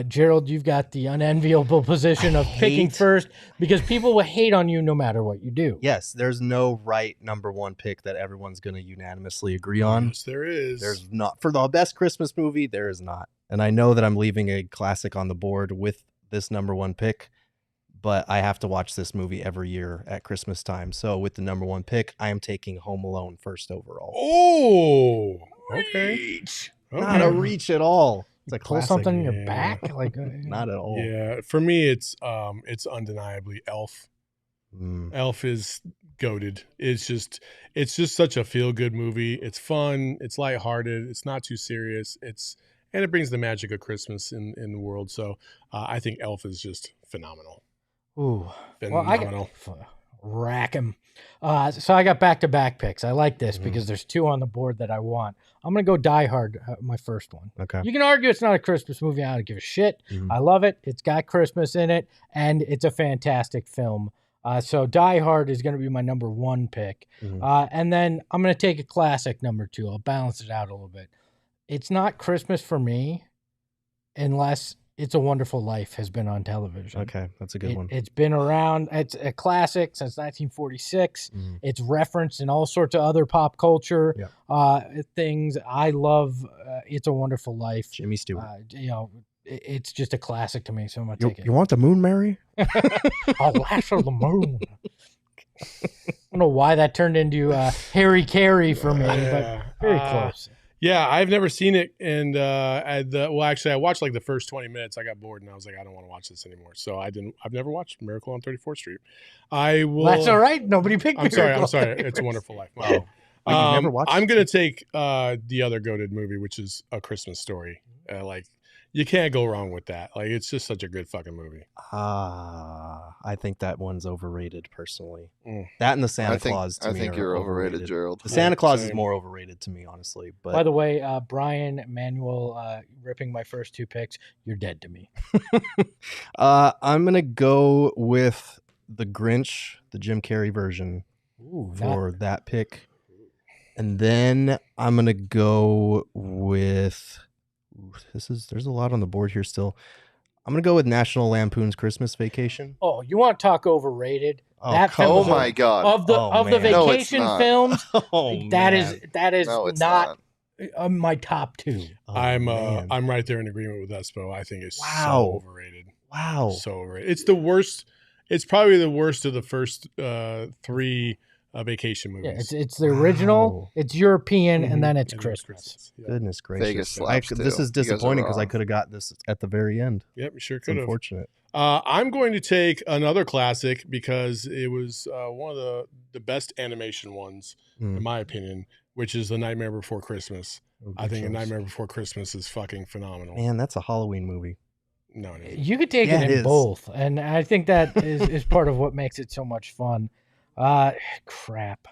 Gerald, you've got the unenviable position of picking first because people will hate on you no matter what you do. Yes, there's no right number one pick that everyone's going to unanimously agree on. Yes, there is. There's not. For the best Christmas movie, there is not. And I know that I'm leaving a classic on the board with this number one pick, but I have to watch this movie every year at Christmas time. So with the number one pick, I am taking Home Alone first overall. Oh, okay. Not a reach at all. It's a Pull classic. something in your back, Not at all. Yeah, for me, it's undeniably Elf. Elf is goated. It's just such a feel good movie. It's fun. It's lighthearted. It's not too serious. And it brings the magic of Christmas in the world. So I think Elf is just phenomenal. Ooh, phenomenal. Rack 'em. So I got back-to-back picks. I like this because there's 2 on the board that I want. I'm going to go Die Hard, my first one. Okay. You can argue it's not a Christmas movie. I don't give a shit. I love it. It's got Christmas in it, and it's a fantastic film. So Die Hard is going to be my number 1 pick. And then I'm going to take a classic number 2. I'll balance it out a little bit. It's not Christmas for me unless It's a Wonderful Life has been on television. Okay, that's a good one. It's been around. It's a classic since 1946. It's referenced in all sorts of other pop culture things. I love It's a Wonderful Life. Jimmy Stewart. It's just a classic to me, so I'm going to take it. You want the moon, Mary? I'll lasso the moon. I don't know why that turned into Harry Carey for me, but very close. Yeah, I've never seen it, and actually, I watched like the first 20 minutes. I got bored, and I was like, I don't want to watch this anymore. So I didn't. I've never watched Miracle on 34th Street. I will. That's all right. Nobody picked. I'm sorry. It's a Wonderful Life. You never watched I'm gonna take the other goated movie, which is A Christmas Story. You can't go wrong with that. Like, it's just such a good fucking movie. I think that one's overrated personally. That and the Santa Claus to me I think you're overrated, Gerald. The Santa Claus is more overrated to me, honestly. But by the way, Brian Manuel ripping my first 2 picks, you're dead to me. I'm going to go with The Grinch, the Jim Carrey version for that pick. And then I'm going to go with... there's a lot on the board here still. I'm going to go with National Lampoon's Christmas Vacation. Oh, you want to talk overrated? Oh my God. Of the vacation films, that is No, it's not my top 2. I'm right there in agreement with Espo. I think it's so overrated. Wow. So overrated. It's the worst. It's probably the worst of the first 3 vacation movies. Yeah, it's the original, it's European, and then it's Christmas. Yeah. Goodness gracious. Vegas slaps This too. is You guys are disappointing because I wrong. could have got this at the very end. Yep, you sure It's could have. unfortunate. I'm going to take another classic because it was one of the best animation ones, in my opinion, which is The Nightmare Before Christmas. I think A Nightmare Before Christmas is fucking phenomenal. Man, that's a Halloween movie. No, it isn't. You could take it in both, and I think that is part of what makes it so much fun. Crap.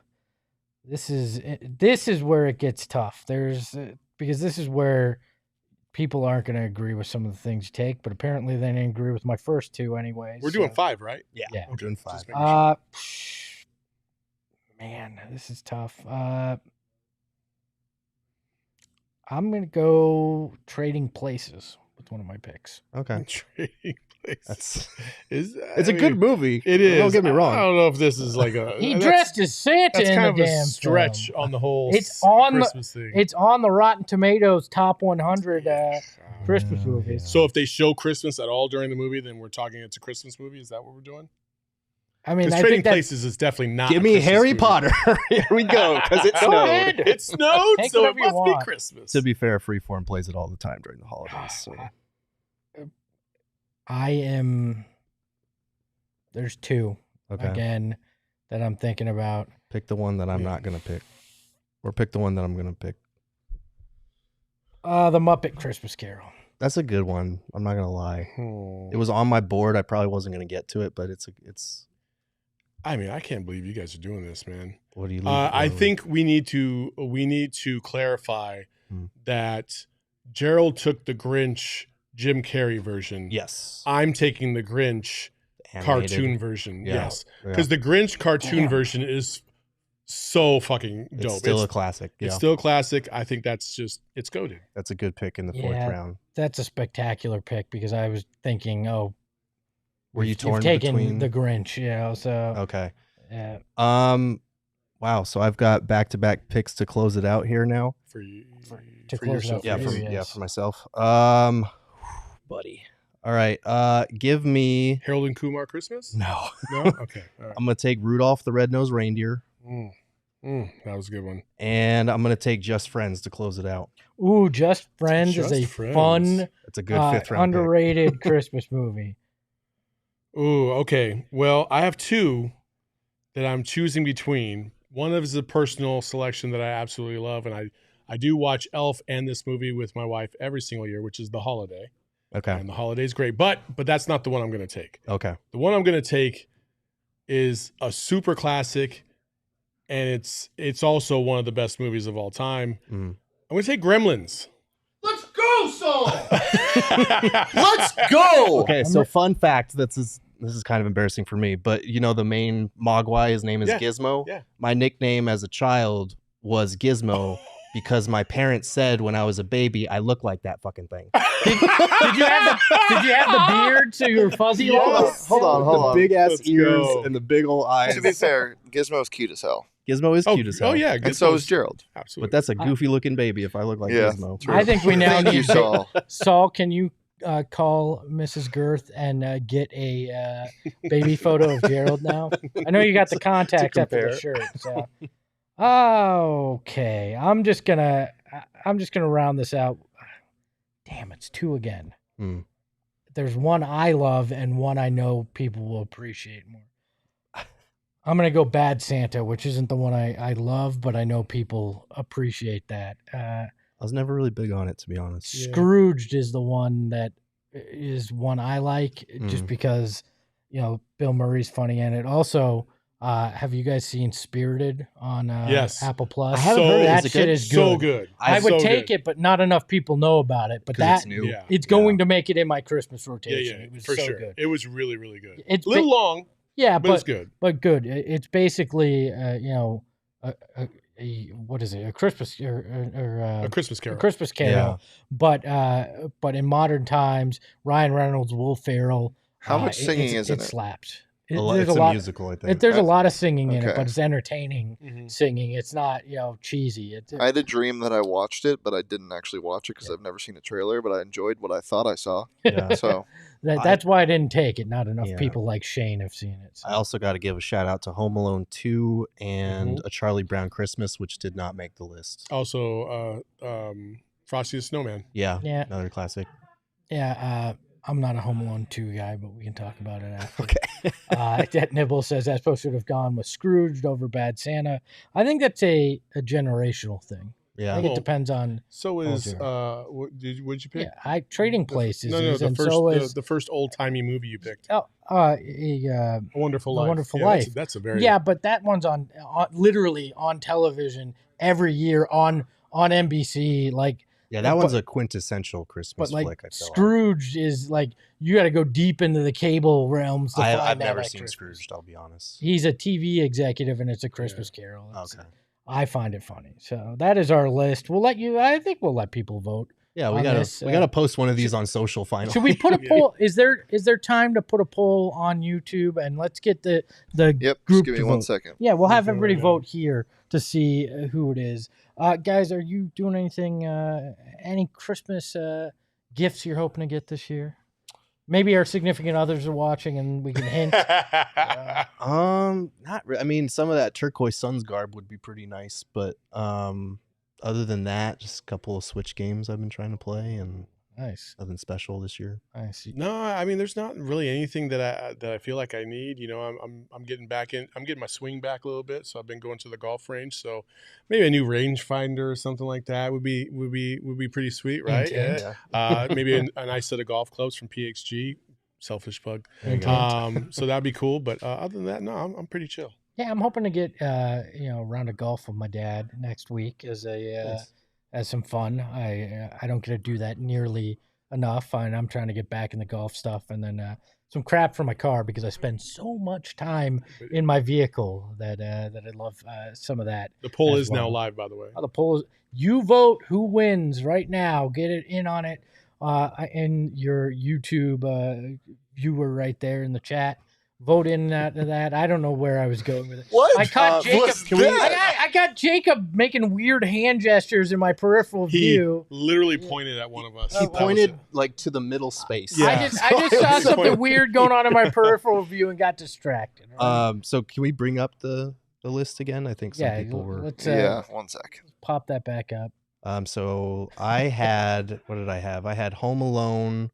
This is where it gets tough. Because this is where people aren't going to agree with some of the things you take, but apparently they didn't agree with my first 2 anyway. We're doing 5, right? Yeah, we're doing 5. Man, this is tough. I'm going to go Trading Places with one of my picks. Okay. Trading Places. It's a good movie. It is. Don't get me wrong. I don't know if this is like a. He dressed as Santa That's in kind the of a damn stretch film. on the whole. It's on Christmas thing. It's on the Rotten Tomatoes top 100 Christmas movies. So if they show Christmas at all during the movie, then we're talking it's a Christmas movie. Is that what we're doing? I mean, Because I Trading think that Places is definitely not. Give a me Christmas Harry movie. Potter. Here we go, because it Go snowed. ahead. It snowed, Take so it whatever you must be want. Christmas. To be fair, Freeform plays it all the time during the holidays. So. There's 2 Okay. again that I'm thinking about. Pick the one that I'm not going to pick. Or pick the one that I'm going to pick. The Muppet Christmas Carol. That's a good one. I'm not going to lie. Hmm. It was on my board. I probably wasn't going to get to it, but it's. I mean, I can't believe you guys are doing this, man. What do you? I think we need to clarify that Gerald took the Grinch Jim Carrey version. Yes. I'm taking the Grinch Animated. cartoon version. Yeah. Yes, because the Grinch cartoon version is so fucking dope. It's still a classic. Yeah. It's still a classic. I think it's goated. That's a good pick in the 4th round. That's a spectacular pick because I was thinking, Were you you've torn taken between the Grinch, so Okay. yeah. Wow. So I've got back-to-back picks to close it out here now. For you, to for close it yourself. out for you, Yeah, yes. for myself. Buddy. All right. Give me. Harold and Kumar Christmas? No. No? Okay. All right. I'm gonna take Rudolph the Red-Nosed Reindeer, That was a good one. and I'm gonna take Just Friends to close it out. Ooh, Just Friends is a Just Friends. fun, It's a good 5th round. underrated Christmas movie. Ooh, okay. Well, I have 2 that I'm choosing between. One of is a personal selection that I absolutely love, and I do watch Elf and this movie with my wife every single year, which is The Holiday. Okay. And The Holiday's great, but that's not the one I'm going to take. Okay. The one I'm going to take is a super classic, and it's also one of the best movies of all time. I'm going to take Gremlins. Let's go, son. Let's go. Okay. So fun fact. this is kind of embarrassing for me, but you know the main Mogwai, his name is Yeah, Gizmo. yeah. My nickname as a child was Gizmo because my parents said when I was a baby I looked like that fucking thing. Did you have the beard so you were fuzzy? Yes. Hold on. The big ass Let's ears go. and the big old eyes. To be fair, Gizmo's cute as hell. Gizmo is cute as hell. Oh yeah, And so is Gerald. Absolutely. But that's a goofy looking baby if I look like Yeah, Gizmo. true. I think we now Thank you, need Saul. Saul, can you call Mrs. Girth and get a baby photo of Gerald now? I know you got the contacts after the shirt. So. Okay, I'm just gonna round this out. Damn, it's 2 again. There's one I love and one I know people will appreciate more. I'm going to go Bad Santa, which isn't the one I love, but I know people appreciate that. I was never really big on it, to be honest. Scrooged is the one that is one I like just because, you know, Bill Murray's funny in it. Also, have you guys seen Spirited on Yes. Apple Plus? I haven't heard it. That Is it shit good? is good. So good. I would So take good. it, but not enough people know about it. But 'Cause that it's new. Yeah. it's going to make it in my Christmas Yeah, rotation. yeah, It was for so sure. good. It was really, really good. It's a little ba- long, Yeah, but it's good. but good. It's basically you know what is it? A Christmas A Christmas Carol. a Christmas Carol. But in modern times, Ryan Reynolds, Will Ferrell. How much singing is in it? it? Slaps. It's a musical, I think. There's a lot of singing in it, Okay. but it's entertaining Mhm. singing. It's not cheesy. I had a dream that I watched it, but I didn't actually watch it because I've never seen a trailer. But I enjoyed what I thought I saw. Yeah. So That's why I didn't take it. Not enough Yeah. people like Shane have seen it. So. I also got to give a shout out to Home Alone 2 and A Charlie Brown Christmas, which did not make the list. Also, Frosty the Snowman. Yeah, Yeah. another classic. Yeah, I'm not a Home Alone 2 guy, but we can talk about it after. Okay. That Nibble says that supposed to have gone with Scrooged over Bad Santa. I think that's a generational thing. I Yeah. think it Well, depends on. So is Jared. what'd you pick? Yeah, Trading Places. No, is, the and first so is the first old timey movie you picked. A Wonderful A Life. Wonderful Yeah, Life. That's a very yeah, but that one's on literally on television every year on NBC. Like, Yeah, that one's a quintessential Christmas but like flick, I feel like. Scrooge is like you got to go deep into the cable realms to find I've that never at seen Christmas. Scrooged, I'll be honest. He's a TV executive, and it's a Christmas Carol. It's- Okay. I find it funny. So that is our list. I think we'll let people vote. Yeah, we on gotta this, we gotta post one of these on social finally. Should we put a poll? Is there time to put a poll on YouTube, and let's get the yep. group Just give me to 1 vote. second. Yeah, we'll have We'll do it everybody right now. vote here to see who it is. Guys, are you doing anything? Any Christmas gifts you're hoping to get this year? Maybe our significant others are watching, and we can hint. Not I mean, some of that turquoise Suns garb would be pretty nice, but other than that, just a couple of Switch games I've been trying to play, and Nice, nothing special this year. nice. No, I mean, there's not really anything that I feel like I need. You know, I'm getting back in. I'm getting my swing back a little bit, so I've been going to the golf range. So maybe a new rangefinder or something like that would be pretty sweet, right? Hint, Yeah. Maybe a nice set of golf clubs from PXG. Selfish plug. There you go. So that'd be cool. But other than that, no, I'm pretty chill. Yeah, I'm hoping to get a round of golf with my dad next week as as some fun. I don't get to do that nearly enough, and I'm trying to get back in the golf stuff, and then some crap for my car because I spend so much time in my vehicle that I love some of that. The poll as is now well. live, by the way. The poll is you vote who wins right now. Get it in on it in your YouTube viewer right there in the chat. Vote in that. I don't know where I was going with it. What? I caught Jacob. what's that? I got Jacob making weird hand gestures in my peripheral He view. literally pointed at one of us. He That was pointed it. like to the middle space. Yeah. I just saw So- something weird going on in my peripheral view and got distracted. So can we bring up the list again? I think some yeah, people were. let's Yeah, 1 sec. pop that back up. So I had what did I have? I had Home Alone,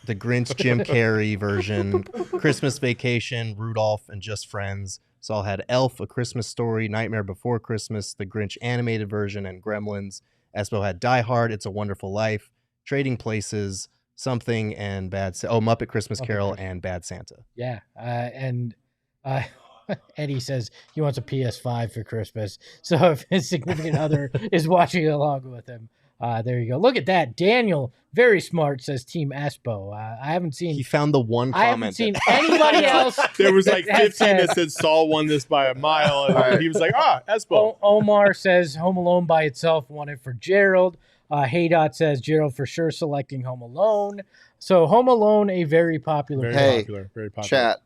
the Grinch Jim Carrey version, Christmas Vacation, Rudolph, and Just Friends. So I had Elf, A Christmas Story, Nightmare Before Christmas, the Grinch animated version, and Gremlins. Espo had Die Hard, It's a Wonderful Life, Trading Places, Something, and Muppet Christmas Muppet Carol, Christmas. and Bad Santa. Yeah, and Eddie says he wants a PS5 for Christmas. So if his significant other is watching along with him, There you go. Look at that. Daniel, very smart, says Team Espo. I haven't seen. He found the one comment. I haven't seen anybody else. There was like 15 said, that said Saul won this by a mile. And he was like, Espo. Omar says Home Alone by itself won it for Gerald. Haydot says Gerald for sure selecting Home Alone. So Home Alone, a very popular. Very popular. Chat.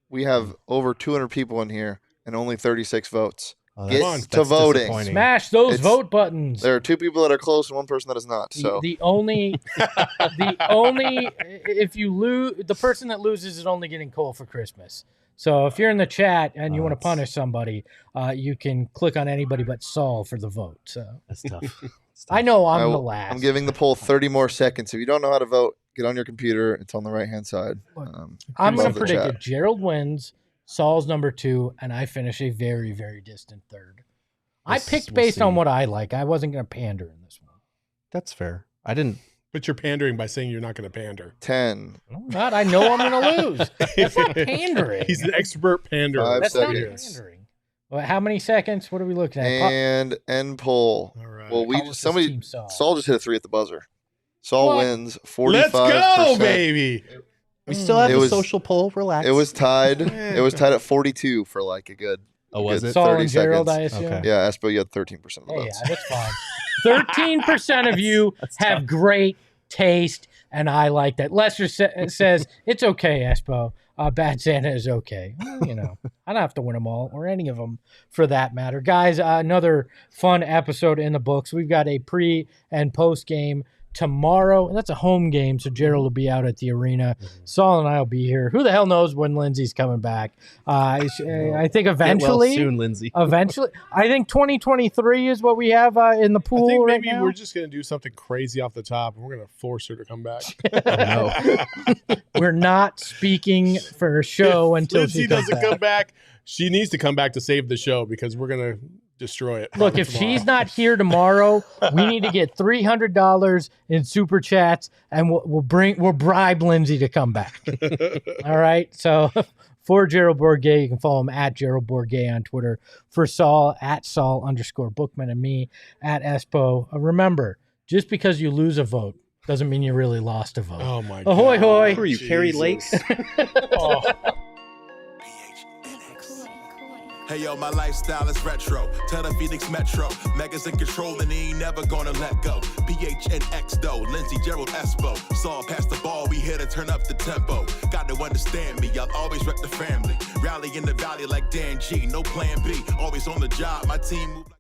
We have over 200 people in here and only 36 votes. That's to voting. disappointing. Smash those vote buttons. There are 2 people that are close and 1 person that is not. So the only if you lose, the person that loses is only getting coal for Christmas. So if you're in the chat and you want to punish somebody, you can click on anybody but Saul for the vote. So That's tough. I know I'm the last. I'm giving the poll 30 more seconds. If you don't know how to vote, get on your computer. It's on the right-hand side. I'm going above to the predict chat. it. Gerald wins, Saul's number 2, and I finish a very, very distant third. I picked based on what I like. I wasn't going to pander in this one. That's fair. I didn't. But you're pandering by saying you're not going to pander. 10. I'm not. I know I'm going to lose. That's not pandering. He's an expert panderer. 5 That's not seconds. pandering. Well, how many seconds? What are we looking at? And end poll. All right. Well, How was this somebody team Saul? Saul just hit a 3 at the buzzer. Saul What? wins 45%. Let's go, baby. We still have It the was- social poll. Relax. It was tied. It was tied at 42 for like a good. Oh, was good it? Saul 30 and Gerald, seconds. I assume. Okay. Yeah, Espo, you had 13% of the Hey, votes. that's fine. 13% of you have great taste, and I like that. Lester says, it's okay, Espo. Bad Santa is okay. Well, you know, I don't have to win them all, or any of them for that matter. Guys, another fun episode in the books. We've got a pre- and post-game tomorrow. That's a home game, so Gerald will be out at the arena. Saul and I will be here. Who the hell knows when Lindsay's coming back? I think eventually. Get well soon, Lindsay. Eventually, I think 2023 is what we have in the pool I think right maybe now. we're just going to do something crazy off the top, and we're going to force her to come back. We're not speaking for a show If until Lindsay she comes doesn't back. come back, she needs to come back to save the show because we're going to destroy it. Look, if she's not here tomorrow, we need to get $300 in super chats, and we'll bribe Lindsay to come back. All right. So for Gerald Bourguet, you can follow him at Gerald Bourguet on Twitter. For Saul, at Saul_Bookman, and me at Espo. Remember, just because you lose a vote doesn't mean you really lost a vote. Oh my God. Ahoy, hoy. Who are you, Carrie Lake? Oh. Hey yo, my lifestyle is retro. Tell the Phoenix Metro. Megas in control and he ain't never gonna let go. PHNX though, Lindsay, Gerald, Espo. Saw past the ball, we here to turn up the tempo. Got to understand me, I'll always rep the family. Rally in the valley like Dan G, no plan B. Always on the job, my team move like